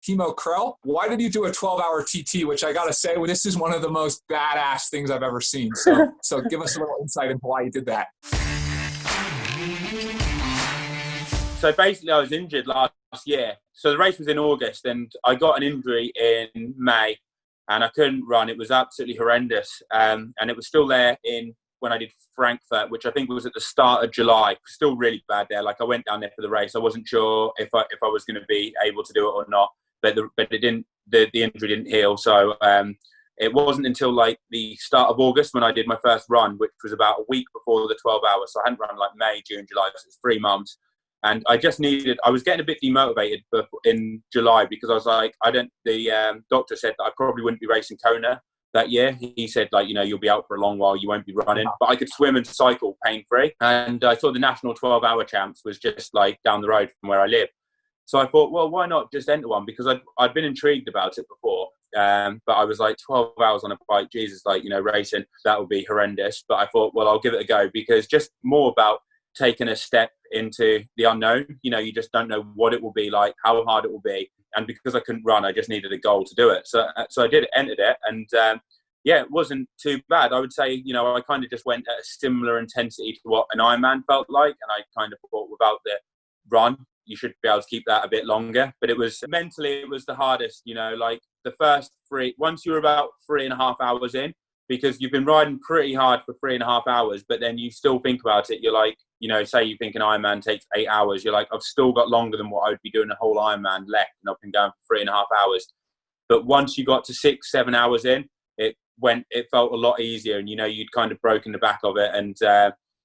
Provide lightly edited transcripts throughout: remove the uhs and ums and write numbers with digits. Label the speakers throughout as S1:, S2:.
S1: Timo Krell. Why did you do a 12-hour TT, which I got to say, well, this is one of the most badass things I've ever seen. So give us a little insight into why you did that.
S2: So basically, I was injured last year. So the race was in August, and I got an injury in May, and I couldn't run. It was absolutely horrendous, and it was still there when I did Frankfurt, which I think was at the start of July. Still really bad there. Like, I went down there for the race. I wasn't sure if I was going to be able to do it or not, but it didn't. The injury didn't heal. So it wasn't until like the start of August when I did my first run, which was about a week before the 12 hours. So I hadn't run like May, June, July. So it's 3 months. And I was getting a bit demotivated in July because I was like, the doctor said that I probably wouldn't be racing Kona that year. He said, like, you'll be out for a long while, you won't be running, but I could swim and cycle pain-free. And I saw the national 12-hour champs was just like down the road from where I live. So I thought, well, why not just enter one? Because I'd been intrigued about it before. But I was like, 12 hours on a bike, Jesus, like, racing, that would be horrendous. But I thought, well, I'll give it a go, because just more about taking a step into the unknown. You just don't know what it will be like, how hard it will be. And because I couldn't run, I just needed a goal to do it. So I did it, entered it. And it wasn't too bad. I would say, I kind of just went at a similar intensity to what an Ironman felt like. And I kind of thought, without the run, you should be able to keep that a bit longer. But it was mentally, it was the hardest, like the first once you were about 3.5 hours in, because you've been riding pretty hard for 3.5 hours, but then you still think about it. You're like, say you think an Ironman takes 8 hours. You're like, I've still got longer than what I would be doing a whole Ironman left, and I've been going for 3.5 hours. But once you got to 6-7 hours in, it felt a lot easier, and you'd kind of broken the back of it, and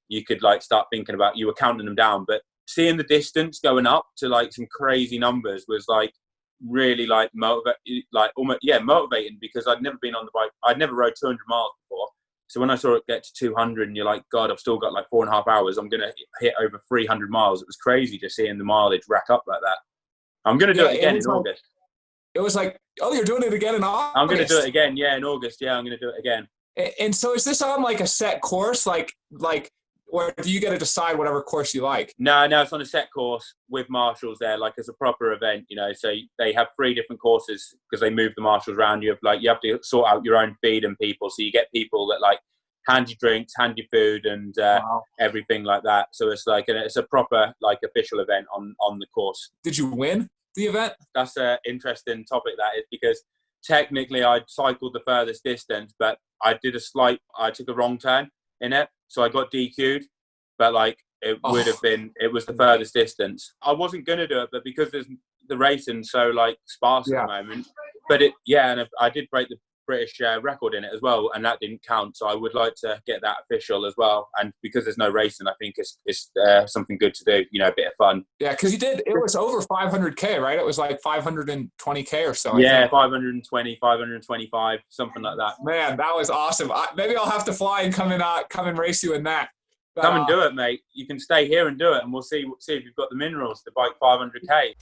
S2: you could like start thinking about, you were counting them down. But seeing the distance going up to like some crazy numbers was like really like motivating, because I'd never been on the bike. I'd never rode 200 miles before. So when I saw it get to 200 and you're like, God, I've still got like 4.5 hours, I'm going to hit over 300 miles. It was crazy just seeing the mileage rack up like that. I'm going to do it again in August.
S1: It was like, oh, you're doing it again in August?
S2: I'm going to do it again, in August. Yeah, I'm going to do it again.
S1: And so is this on like a set course? Like, or do you get to decide whatever course you like?
S2: No, it's on a set course with marshals there, like as a proper event, So they have 3 different courses because they move the marshals around. You have to sort out your own feed and people. So you get people that like hand you drinks, hand you food, and everything like that. So it's like it's a proper like official event on the course.
S1: Did you win the event?
S2: That's an interesting topic, that is, because technically I cycled the furthest distance, but I took a wrong turn in it. So I got DQ'd, but like it was the furthest distance. I wasn't going to do it, but because there's the racing so like sparse at the moment, but and I did break the British record in it as well, and that didn't count. So I would like to get that official as well. And because there's no racing, I think it's something good to do, a bit of fun.
S1: Yeah, because it was over 500K, right? It was like 520K or so.
S2: Yeah, 520, 525, something like that.
S1: Man, that was awesome. Maybe I'll have to fly and come and race you in that.
S2: Come and do it, mate. You can stay here and do it, and we'll see if you've got the minerals to bike 500K.